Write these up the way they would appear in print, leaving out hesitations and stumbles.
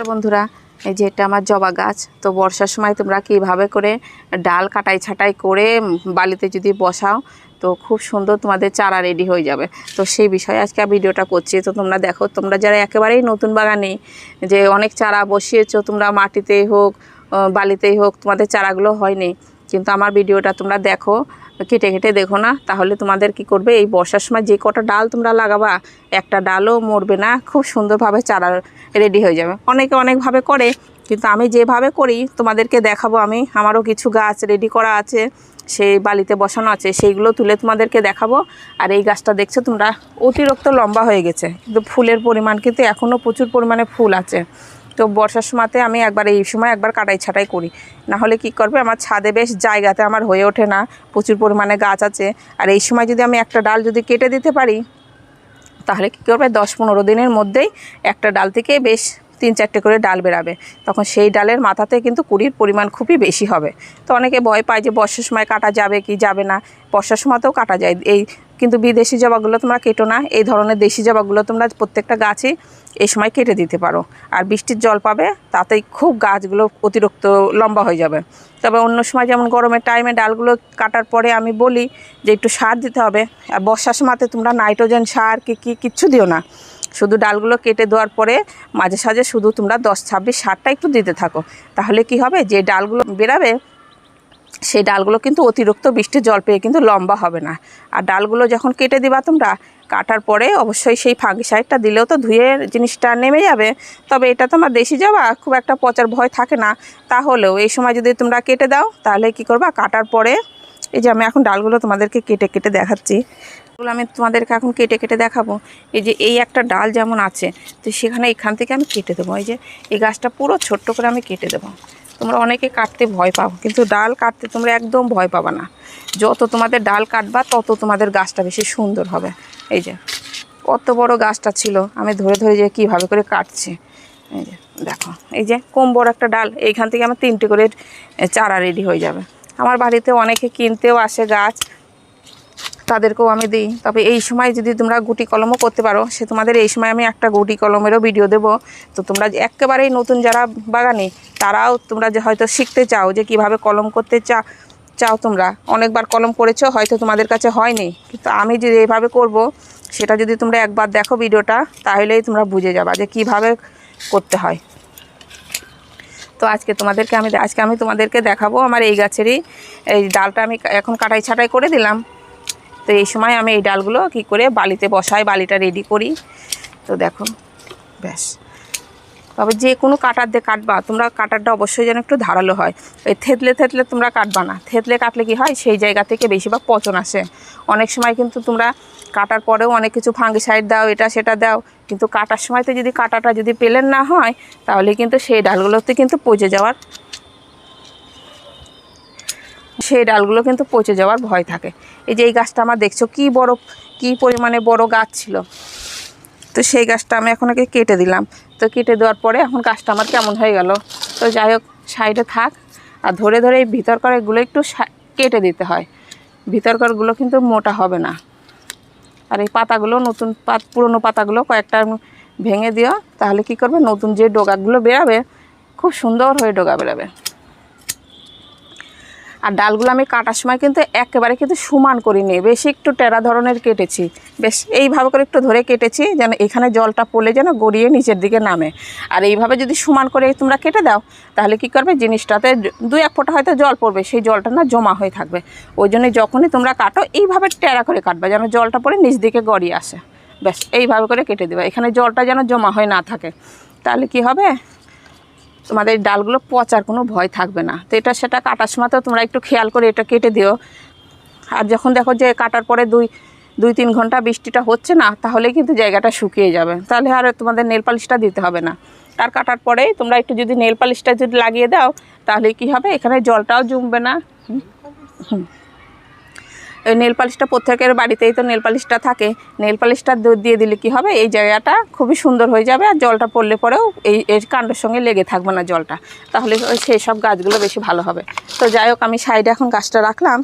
বন্ধুরা, এই যে এটা আমার জবা গাছ। তো বর্ষার সময় তোমরা কিভাবে করে ডাল কাটাই ছাটাই করে বালিতে যদি বসাও তো খুব সুন্দর তোমাদের চারা রেডি হয়ে যাবে। তো সেই বিষয়ে আজকে ভিডিওটা করছি। তো তোমরা দেখো, তোমরা যারা একেবারেই নতুন বাগানে যে অনেক চারা বসিয়েছো, তোমরা মাটিতেই হোক বালিতেই হোক তোমাদের চারাগুলো হয়নি, কিন্তু আমার ভিডিওটা তোমরা দেখো, কেটে কেটে দেখো না, তাহলে তোমাদের কি করবে, এই বর্ষার সময় যে কটা ডাল তোমরা লাগাবা একটা ডালও মরবে না, খুব সুন্দরভাবে চারা রেডি হয়ে যাবে। অনেকে অনেকভাবে করে, কিন্তু আমি যেভাবে করি তোমাদেরকে দেখাবো। আমারও কিছু গাছ রেডি করা আছে, সেই বালিতে বসানো আছে, সেইগুলো তুলে তোমাদেরকে দেখাবো। আর এই গাছটা দেখছো তোমরা, অতিরিক্ত লম্বা হয়ে গেছে, কিন্তু ফুলের পরিমাণ কিন্তু এখনও প্রচুর পরিমাণে ফুল আছে। তো বর্ষার সময়তে আমি এই সময় একবার কাটাই ছাটাই করি, না হলে কি করবে, আমার ছাদে বেশ জায়গাতে আমার হয়ে ওঠে না, প্রচুর পরিমাণে গাছ আছে। আর এই সময় যদি আমি একটা ডাল যদি কেটে দিতে পারি, তাহলে কী করবে, 10-15 দিনের মধ্যেই একটা ডাল থেকে বেশ 3-4টে করে ডাল বেরাবে। তখন সেই ডালের মাথাতে কিন্তু কুড়ির পরিমাণ খুবই বেশি হবে। তো অনেকে ভয় পায় যে বর্ষার সময় কাটা যাবে কি যাবে না, বর্ষার সময়তেও কাটা যায়। কিন্তু বিদেশি জবাগুলো তোমরা কেটো না, এই ধরনের দেশি জবাগুলো তোমরা প্রত্যেকটা গাছই এই সময় কেটে দিতে পারো। আর বৃষ্টির জল পাবে, তাতেই খুব গাছগুলো অতিরিক্ত লম্বা হয়ে যাবে। তবে অন্য সময় যেমন গরমের টাইমে ডালগুলো কাটার পরে আমি বলি যে একটু সার দিতে হবে। আর বর্ষার সময়তে তোমরা নাইট্রোজেন সার কিচ্ছু দিও না, শুধু ডালগুলো কেটে দেওয়ার পরে মাঝে সাঝে শুধু তোমরা 10-26 সারটা একটু দিতে থাকো। তাহলে কি হবে, যে ডালগুলো বেরাবে সেই ডালগুলো কিন্তু অতিরিক্ত বৃষ্টির জল পেয়ে কিন্তু লম্বা হবে না। আর ডালগুলো যখন কেটে দিবা তোমরা, কাটার পরে অবশ্যই সেই ফাঙ্গিসাইডটা দিলেও তো ধুয়ে জিনিসটা নেমে যাবে। তবে এটা তোমার দেশি জবা, খুব একটা পচার ভয় থাকে না। তাহলেও এই সময় যদি তোমরা কেটে দাও, তাহলে কি করবা, কাটার পরে এই যে আমি এখন ডালগুলো তোমাদেরকে কেটে কেটে দেখাচ্ছি, আমি তোমাদেরকে এখন কেটে কেটে দেখাবো। এই যে এই একটা ডাল যেমন আছে, তো সেখানে এখান থেকে আমি কেটে দেবো। এই যে এই গাছটা পুরো ছোট্ট করে আমি কেটে দেবো। তোমরা অনেকে কাটতে ভয় পাও, কিন্তু ডাল কাটতে তোমরা একদম ভয় পাবা না। যত তোমাদের ডাল কাটবা তত তোমাদের গাছটা বেশি সুন্দর হবে। এই যে কত বড় গাছটা ছিল, আমি ধরে ধরে যে কীভাবে করে কাটছি। এই যে দেখো, এই যে কম বড় একটা ডাল, এইখান থেকে আমার 3টে করে চারা রেডি হয়ে যাবে। আমার বাড়িতে অনেকে কিনতেও আসে গাছ, তাদেরকেও আমি দিই। তবে এই সময় যদি তোমরা গুটি কলমও করতে পারো, সে তোমাদের এই সময় আমি একটা গুটি কলমেরও ভিডিও দেব। তো তোমরা একেবারেই নতুন যারা বাগানে, তারাও তোমরা যে হয়তো শিখতে চাও যে কিভাবে কলম করতে চাও, তোমরা অনেকবার কলম করেছো, হয়তো তোমাদের কাছে হয়নি, কিন্তু আমি যে এইভাবে করব, সেটা যদি তোমরা একবার দেখো ভিডিওটা, তাহলেই তোমরা বুঝে যাবা যে কিভাবে করতে হয়। তো আজকে আমি তোমাদেরকে দেখাবো আমার এই গাছেরই এই ডালটা আমি এখন কাটাই ছাটাই করে দিলাম। তো এই সময় আমি এই ডালগুলো কি করে বালিতে বসাই, বালিটা রেডি করি। তো দেখো, ব্যাস। তবে যে কোনো কাটার দিয়ে কাটবা তোমরা, কাটারটা অবশ্যই যেন একটু ধারালো হয়। এই থেতলে তোমরা কাটবা না, থেতলে কাটলে কি হয়, সেই জায়গা থেকে বেশিরভাগ পচন আসে। অনেক সময় কিন্তু তোমরা কাটার পরেও অনেক কিছু ফাঙ্গিসাইড দাও, এটা সেটা দাও, কিন্তু কাটার সময়তে যদি কাটাটা যদি প্লেন না হয়, তাহলে কিন্তু সেই ডালগুলোতে কিন্তু পচে যাওয়ার ভয় থাকে। এই যে এই গাছটা আমার দেখছো কি পরিমাণে বড় গাছ ছিল, তো সেই গাছটা আমি এখন কেটে দিলাম। তো কেটে দেওয়ার পরে এখন গাছটা আমার কেমন হয়ে গেল। তো যাই হোক, সাইডে থাক। আর ধরে ধরে এই ভিতরকার এগুলো একটু কেটে দিতে হয়, ভিতরকারগুলো কিন্তু মোটা হবে না। আর এই পাতাগুলো পুরনো পাতাগুলো কয়েকটা ভেঙে দিও, তাহলে কি করবে, নতুন যে ডগাগুলো বেরাবে খুব সুন্দর হয়ে ডগা বেরাবে। আর ডালগুলো আমি কাটার সময় কিন্তু একেবারে কিন্তু সমান করিনি, বেশি একটু টেরা ধরনের কেটেছি। বেশ এইভাবে করে একটু ধরে কেটেছি, যেন এখানে জলটা পড়লে যেন গড়িয়ে নিচের দিকে নামে। আর এইভাবে যদি সমান করে তোমরা কেটে দাও, তাহলে কি করবে, জিনিসটাতে 2-1 ফোঁটা হয়তো জল পড়বে, সেই জলটা না জমা হয়ে থাকবে। ওই জন্যই যখনই তোমরা কাটো এইভাবে টেরা করে কাটবে, যেন জলটা পড়ে নিচ দিকে গড়িয়ে আসে। ব্যাস এইভাবে করে কেটে দেবে, এখানে জলটা যেন জমা হয়ে না থাকে। তাহলে কি হবে, তোমাদের ডালগুলো পচার কোনো ভয় থাকবে না। তো সেটা কাটার সময় তো তোমরা একটু খেয়াল করে এটা কেটে দিও। আর যখন দেখো যে কাটার পরে 2-3 ঘন্টা বৃষ্টিটা হচ্ছে না, তাহলে কিন্তু জায়গাটা শুকিয়ে যাবে, তাহলে আর তোমাদের নেল পালিশটা দিতে হবে না। আর কাটার পরে তোমরা একটু যদি নেল পালিশটা যদি লাগিয়ে দাও, তাহলে কি হবে, এখানে জলটাও জমবে না। এই নেল পালিশটা প্রত্যেকের বাড়িতেই তো নেল পালিশটা থাকে, নেল পালিশটা দিয়ে দিলে কি হবে, এই জায়গাটা খুবই সুন্দর হয়ে যাবে। আর জলটা পড়লে পরেও এই কাণ্ডের সঙ্গে লেগে থাকবে না জলটা, তাহলে সেই সব গাছগুলো বেশি ভালো হবে। তো যাই হোক, আমি সাইডে এখন গাছটা রাখলাম।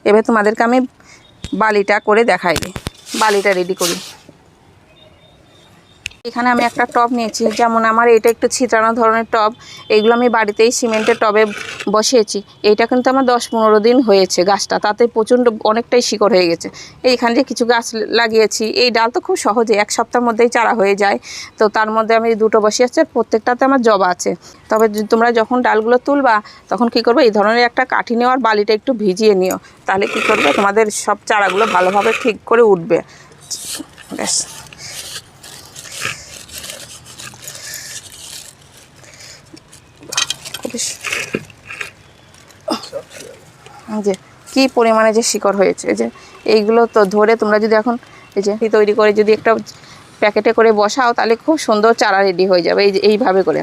এবার তোমাদেরকে আমি বালিটা করে দেখাই দিই, বালিটা রেডি করি। এখানে আমি একটা টব নিয়েছি, যেমন আমার এটা একটু ছিটানো ধরনের টব, এইগুলো আমি বাড়িতেই সিমেন্টের টবে বসিয়েছি। এইটা কিন্তু আমার 10-15 দিন হয়েছে গাছটা, তাতে প্রচণ্ড অনেকটাই শিকড় হয়ে গেছে। এইখানে যে কিছু গাছ লাগিয়েছি, এই ডাল তো খুব সহজে 1 সপ্তাহের মধ্যেই চারা হয়ে যায়। তো তার মধ্যে আমি 2টো বসিয়েছি, প্রত্যেকটাতে আমার জবা আছে। তবে তোমরা যখন ডালগুলো তুলবা তখন কি করবে, এই ধরনের একটা কাঠি নেওয়ার বালিটা একটু ভিজিয়ে নিও, তাহলে কি করবে তোমাদের সব চারাগুলো ভালোভাবে ঠিক করে উঠবে। ব্যাস, যে কি পরিমাণে যে শিকড় হয়েছে, যে এইগুলো তো ধরে তোমরা যদি এখন এই যে তৈরি করে যদি একটা প্যাকেটে করে বসাও, তাহলে খুব সুন্দর চারা রেডি হয়ে যাবে। এই যে এইভাবে করে।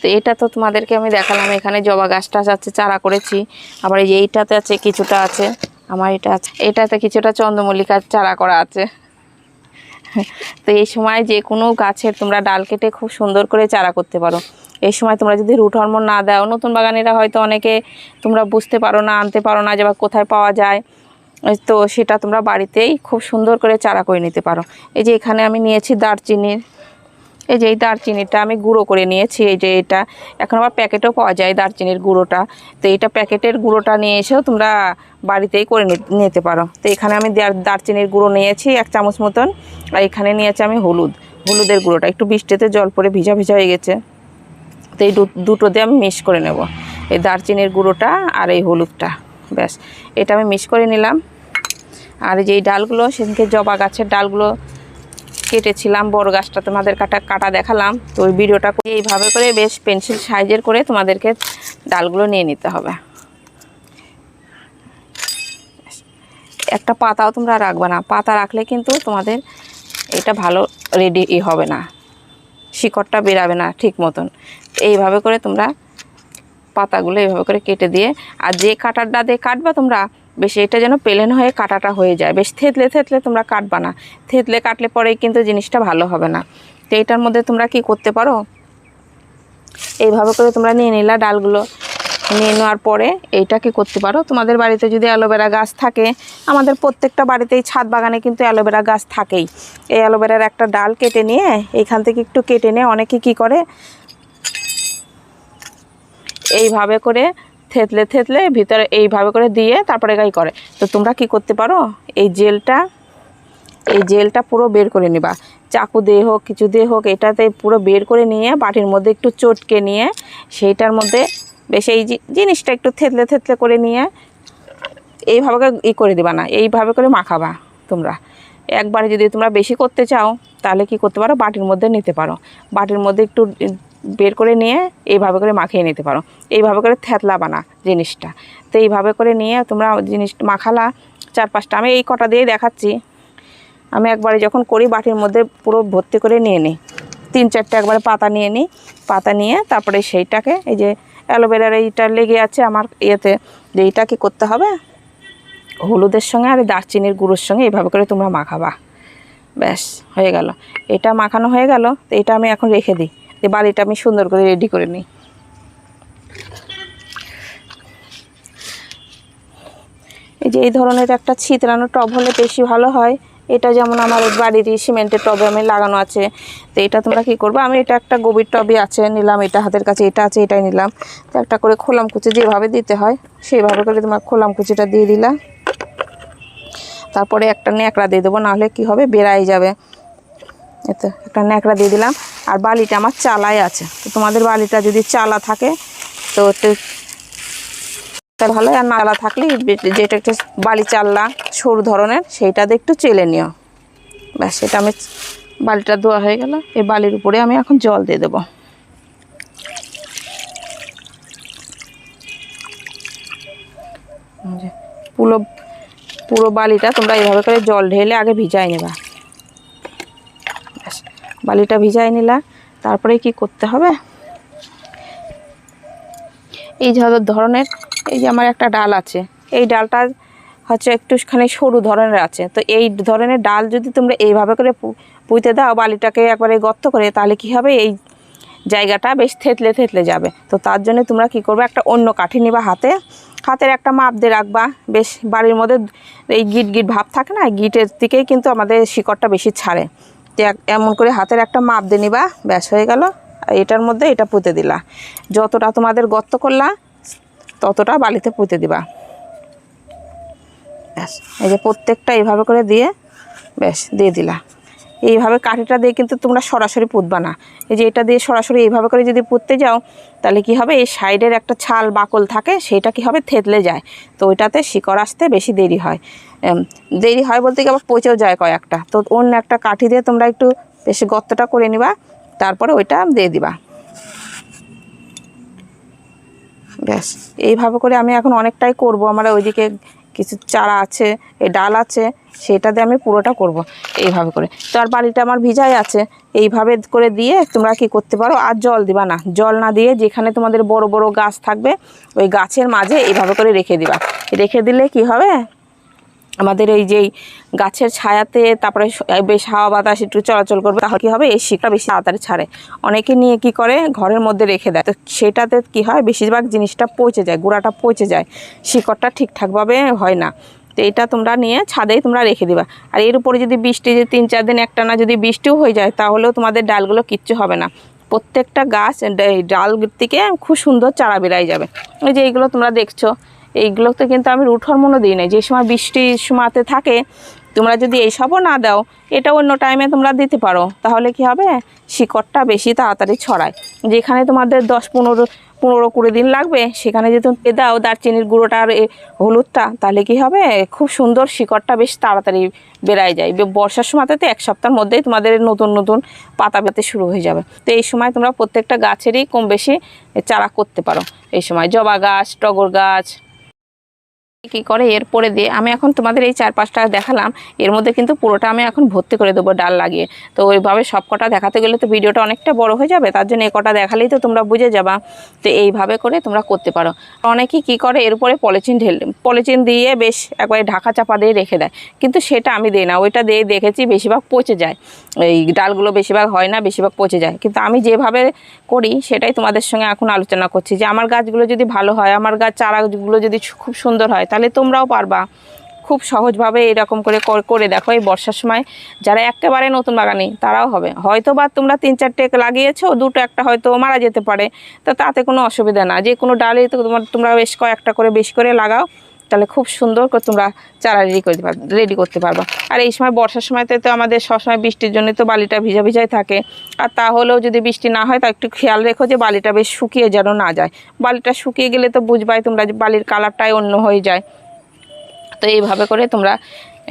তো এটা তো তোমাদেরকে আমি দেখালাম, এখানে জবা গাছটা আছে, চারা করেছি। আবার এই যে এইটাতে আছে, কিছুটা আছে আমার, এটা আছে, এটাতে কিছুটা চন্দ্রমল্লিকার চারা করা আছে। তো এই সময় যে কোনো গাছের তোমরা ডাল কেটে খুব সুন্দর করে চারা করতে পারো। এই সময় তোমরা যদি রুট হরমোন না দাও, নতুন বাগানিরা হয়তো অনেকে তোমরা বুঝতে পারো না, আনতে পারো না যে বা কোথায় পাওয়া যায়, তো সেটা তোমরা বাড়িতেই খুব সুন্দর করে চারা করে নিতে পারো। এই যে এখানে আমি নিয়েছি দারচিনির, এই যে এই দারচিনিটা আমি গুঁড়ো করে নিয়েছি। এই যে এটা এখন আবার প্যাকেটেও পাওয়া যায় দারচিনির গুঁড়োটা, তো এইটা প্যাকেটের গুঁড়োটা নিয়ে এসেও তোমরা বাড়িতেই করে নিতে পারো। তো এখানে আমি দারচিনির গুঁড়ো নিয়েছি 1 চামচ মতন, আর এখানে নিয়েছি আমি হলুদের গুঁড়োটা, একটু বৃষ্টিতে জল পড়ে ভিজা ভিজা হয়ে গেছে। তো এই দুটো দিয়ে আমি মিক্স করে নেব, এই দারচিনির গুঁড়োটা আর এই হলুদটা। ব্যাস, এটা আমি মিক্স করে নিলাম। আর এই যে এই ডালগুলো, সেদিনকে জবা গাছের ডালগুলো কেটেছিলাম, বড় গাছটা তোমাদের কাটা দেখালাম, তো ওই ভিডিওটা করে এইভাবে করে বেশ পেন্সিল সাইজের করে তোমাদেরকে ডালগুলো নিয়ে নিতে হবে। একটা পাতাও তোমরা রাখবে না, পাতা রাখলে কিন্তু তোমাদের এটা ভালো রেডি হবে না, শিকড়টা বেরাবে না ঠিক মতন। এইভাবে করে তোমরা পাতাগুলো এইভাবে করে কেটে দিয়ে, আর যে কাটারটা দিয়ে কাটবা তোমরা, বেশি এটা যেন প্লেন হয়ে কাটাটা হয়ে যায়, বেশ থেতলে তোমরা কাটবা না, থেতলে কাটলে পরেই কিন্তু জিনিসটা ভালো হবে না। তো এটার মধ্যে তোমরা কি করতে পারো, এইভাবে করে তোমরা নিয়ে নিলা ডালগুলো, নিয়ে নেওয়ার পরে এইটা কি করতে পারো, তোমাদের বাড়িতে যদি অ্যালোভেরা গাছ থাকে, আমাদের প্রত্যেকটা বাড়িতেই ছাদ বাগানে কিন্তু অ্যালোভেরা গাছ থাকেই, এই অ্যালোভেরার একটা ডাল কেটে নিয়ে এইখান থেকে একটু কেটে নিয়ে অনেকে কি করে এইভাবে করে থেতলে ভিতরে এইভাবে করে দিয়ে তারপরে গাই করে। তো তোমরা কি করতে পারো, এই জেলটা পুরো বের করে নিবা, চাকু দিয়ে হোক কিছু দিয়ে হোক, এটাতে পুরো বের করে নিয়ে বাটির মধ্যে একটু চটকে নিয়ে সেইটার মধ্যে বেশ এই জিনিসটা একটু থেতলে করে নিয়ে এইভাবে করে দিবা না, এইভাবে করে মাখাবা তোমরা। একবারে যদি তোমরা বেশি করতে চাও, তাহলে কি করতে পারো, বাটির মধ্যে নিতে পারো, বাটির মধ্যে একটু বের করে নিয়ে এইভাবে করে মাখিয়ে নিতে পারো, এইভাবে করে থেতলাবা না জিনিসটা। তো এইভাবে করে নিয়ে তোমরা জিনিস মাখালা 4-5টা, আমি এই কটা দিয়েই দেখাচ্ছি। আমি একবারে যখন করি বাটির মধ্যে পুরো ভর্তি করে নিয়ে নিই, 3-4টে একবারে পাতা নিয়ে নিই, পাতা নিয়ে তারপরে সেইটাকে এই যে অ্যালোভেরার এইটা লেগে আছে আমার ইয়েতে, যে এইটা কী করতে হবে, হলুদের সঙ্গে আর দারচিনির গুঁড়োর সঙ্গে এইভাবে করে তোমরা মাখাবা। ব্যাস হয়ে গেল, এটা মাখানো হয়ে গেল। তো এটা আমি এখন রেখে দিই, যে বাড়িটা আমি সুন্দর করে রেডি করে নিই। এই যে এই ধরনের একটা ছিতরানো টব হলে বেশি ভালো হয়। এটা যেমন আমার বাড়িরই সিমেন্টের টবে আমি লাগানো আছে। তো এটা তোমরা কি করবে, আমি এটা একটা গভীর টবই আছে নিলাম, এটা হাতের কাছে এটা আছে, এটাই নিলাম। তো একটা করে খোলাম কুচি যেভাবে দিতে হয় সেইভাবে করে তোমার খোলাম কুচিটা দিয়ে দিলা। তারপরে একটা ন্যাকড়া দিয়ে দেবো, নাহলে কি হবে বেড়াই যাবে। এতে একটা ন্যাকড়া দিয়ে দিলাম। আর বালিটা আমার চালাই আছে, তো তোমাদের বালিটা যদি চালা থাকে তো ভালো, আর নালা থাকলে যেটা একটা বালি চাল্লা সরু ধরনের সেইটাতে একটু চেলে নিও। ব্যাস, সেটা আমি বালিটা ধোয়া হয়ে গেল। এই বালির উপরে আমি এখন জল দিয়ে দেবো। পুরো বালিটা তোমরা এইভাবে করে জল ঢেলে আগে ভিজাই নেবা। ব্যাস, বালিটা ভিজাই নিলা। তারপরে কি করতে হবে, এই ধরনের এই যে আমার একটা ডাল আছে, এই ডালটা হচ্ছে একটুখানি সরু ধরনের আছে। তো এই ধরনের ডাল যদি তোমরা এইভাবে করে পুঁতে দাও বালিটাকে একবারে গর্ত করে, তাহলে কি হবে, এই জায়গাটা বেশ থেতলে যাবে। তো তার জন্য তোমরা কি করবে, একটা অন্য কাঠি নিবা হাতে, হাতের একটা মাপ দিয়ে রাখবা। বেশ বাড়ির মধ্যে এই গিট গিট ভাব থাকে না, গিটের দিকেই কিন্তু আমাদের শিকড়টা বেশি ছাড়ে। তো এমন করে হাতের একটা মাপ দিয়ে নিবা, ব্যাস হয়ে গেল। এটার মধ্যে এটা পুঁতে দিলা, যতটা তোমাদের গর্ত করলা ততটা বালিতে পুঁতে দিবা। ব্যাস এই যে প্রত্যেকটা এইভাবে করে দিয়ে ব্যাস দিয়ে দিলা। এইভাবে কাঠিটা দিয়ে কিন্তু তোমরা সরাসরি পুঁতবা না, এই যে এটা দিয়ে সরাসরি এইভাবে করে যদি পুঁততে যাও তাহলে কি হবে, এই সাইডের একটা ছাল বাকল থাকে সেটা কি হবে, থেতলে যায়। তো ওইটাতে শিকড় আসতে বেশি দেরি হয়। দেরি হয় বলতে কি আবার পচেও যায় কয়েকটা। তো অন্য একটা কাঠি দিয়ে তোমরা একটু বেশি গর্তটা করে নিবা, তারপরে ওইটা দিয়ে দিবা। ব্যাস এইভাবে করে আমি এখন অনেকটাই করব। আমার ওইদিকে কিছু চারা আছে, এই ডাল আছে, সেটা দিয়ে আমি পুরোটা করব এইভাবে করে। তো আর বালিটা আমার ভিজাই আছে, এইভাবে করে দিয়ে তোমরা কি করতে পারো, আর জল দিবা না। জল না দিয়ে যেখানে তোমাদের বড় বড় গাছ থাকবে ওই গাছের মাঝে এইভাবে করে রেখে দিবা। রেখে দিলে কি হবে, আমাদের এই যেই গাছের ছায়াতে তারপরে বেশ হাওয়া বাতাস একটু চলাচল করবে, তাহলে কী হবে, এই শিকড়টা বেশি তাড়াতাড়ি ছাড়ে। অনেকে নিয়ে কি করে ঘরের মধ্যে রেখে দেয়, তো সেটাতে কি হয়, বেশিরভাগ জিনিসটা পচে যায়, গুঁড়াটা পচে যায়, শিকড়টা ঠিকঠাকভাবে হয় না। তো এটা তোমরা নিয়ে ছাদেই তোমরা রেখে দিবা। আর এর উপরে যদি বৃষ্টি, যে 3-4 দিন একটানা যদি বৃষ্টিও হয়ে যায়, তাহলেও তোমাদের ডালগুলো কিচ্ছু হবে না। প্রত্যেকটা গাছ ডাল থেকে খুব সুন্দর চারা বেরাই যাবে। এই যে এইগুলো তোমরা দেখছো, এইগুলোতে কিন্তু আমি রুট হরমোনও দিই না। যে সময় বৃষ্টির সময়তে থাকে তোমরা যদি এইসবও না দাও, এটা অন্য টাইমে তোমরা দিতে পারো, তাহলে কি হবে, শিকড়টা বেশি তাড়াতাড়ি ছড়ায়। যেখানে তোমাদের 10-15-20 দিন লাগবে, সেখানে যদি তুমি দাও দারচিনির গুঁড়োটা আর হলুদটা, তাহলে কি হবে, খুব সুন্দর শিকড়টা বেশ তাড়াতাড়ি বেড়ায় যায়। বর্ষার সময়তে তো 1 সপ্তাহের মধ্যেই তোমাদের নতুন নতুন পাতা পেতে শুরু হয়ে যাবে। তো এই সময় তোমরা প্রত্যেকটা গাছেরই কম বেশি চারা করতে পারো। এই সময় জবা গাছ, টগর গাছ কি করে এরপরে দিয়ে আমি এখন তোমাদের এই 4-5টা দেখালাম, এর মধ্যে কিন্তু পুরোটা আমি এখন ভর্তি করে দেবো ডাল লাগিয়ে। তো ওইভাবে সব কটা দেখাতে গেলে তো ভিডিওটা অনেকটা বড় হয়ে যাবে, তার জন্য এই কটা দেখালেই তো তোমরা বুঝে যাবা। তো এইভাবে করে তোমরা করতে পারো। অনেকেই কি করে এর উপরে পলিথিন দিয়ে বেশ একবারে ঢাকা চাপা দিয়ে রেখে দেয়, কিন্তু সেটা আমি দিই না। ওইটা দিয়ে দেখেছি বেশিরভাগ পচে যায়, এই ডালগুলো বেশিরভাগ হয় না, বেশিরভাগ পচে যায়। কিন্তু আমি যেভাবে করি সেটাই তোমাদের সঙ্গে এখন আলোচনা করছি, যে আমার গাছগুলো যদি ভালো হয়, আমার গাছ চারাগুলো যদি খুব সুন্দর হয়, তাহলে তোমরাও পারবা। খুব সহজভাবে এরকম করে দেখো। এই বর্ষার সময় যারা একেবারে নতুন বাগানি তারাও হবে। হয়তো বা তোমরা 3-4টে লাগিয়েছো, 2-1টা হয়তো মারা যেতে পারে, তো তাতে কোনো অসুবিধা না। যে কোনো ডালে তো তোমরা বেশ কয়েকটা করে বেশি করে লাগাও, তাহলে খুব সুন্দর করে তোমরা চারা রেডি করতে পারবা। আর এই সময় বর্ষার সময়তে তো আমাদের সবসময় বৃষ্টির জন্য তো বালিটা ভিজা ভিজাই থাকে। আর তাহলেও যদি বৃষ্টি না হয়, তা একটু খেয়াল রেখো যে বালিটা বেশ শুকিয়ে যেন না যায়। বালিটা শুকিয়ে গেলে তো বুঝবাই তোমরা যে বালির কালারটাই অন্য হয়ে যায়। তো এইভাবে করে তোমরা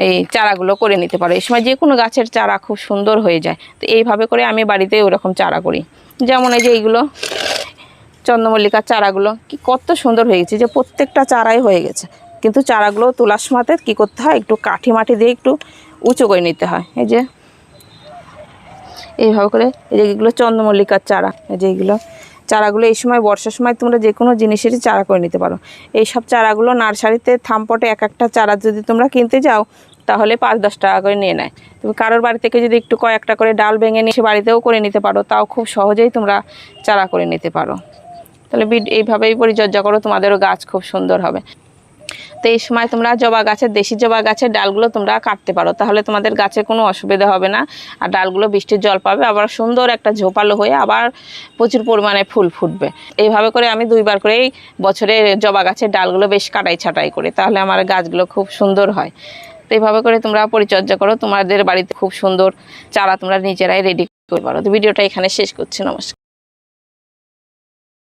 এই চারাগুলো করে নিতে পারো। এই সময় যে কোনো গাছের চারা খুব সুন্দর হয়ে যায়। তো এইভাবে করে আমি বাড়িতে ওরকম চারা করি। যেমন এই যে এইগুলো চন্দ্রমল্লিকার চারাগুলো কি কত সুন্দর হয়ে গেছে, যে প্রত্যেকটা চারাই হয়ে গেছে। কিন্তু চারাগুলো তোলার সময়তে কী করতে হয়, একটু কাঠি মাটি দিয়ে একটু উঁচু করে নিতে হয়। এই যে এইভাবে করে, এই যে এগুলো চন্দ্রমল্লিকার চারা, এই যে এইগুলো চারাগুলো এই সময় বর্ষার সময় তোমরা যে কোনো জিনিসেরই চারা করে নিতে পারো। এই সব চারাগুলো নার্সারিতে থামপটে এক একটা চারা যদি তোমরা কিনতে যাও, তাহলে 5-10 টাকা করে নিয়ে নেয়। তুমি কারোর বাড়ি থেকে যদি একটু কয়েকটা করে ডাল ভেঙে নিয়ে বাড়িতেও করে নিতে পারো, তাও খুব সহজেই তোমরা চারা করে নিতে পারো। তাহলে এইভাবেই পরিচর্যা করো, তোমাদেরও গাছ খুব সুন্দর হবে। তো এই সময় তোমরা দেশি জবা গাছের ডালগুলো তোমরা কাটতে পারো, তাহলে তোমাদের গাছে কোনো অসুবিধা হবে না। আর ডালগুলো বৃষ্টির জল পাবে, আবার সুন্দর একটা ঝোপালো হয়ে আবার প্রচুর পরিমাণে ফুল ফুটবে। এইভাবে করে আমি 2বার করেই বছরে জবা গাছের ডালগুলো বেশ কাটাই ছাটাই করি, তাহলে আমার গাছগুলো খুব সুন্দর হয়। তো এইভাবে করে তোমরা পরিচর্যা করো, তোমাদের বাড়িতে খুব সুন্দর চারা তোমরা নিজেরাই রেডি করতে পারো। তো ভিডিওটা এখানে শেষ করছি। নমস্কার।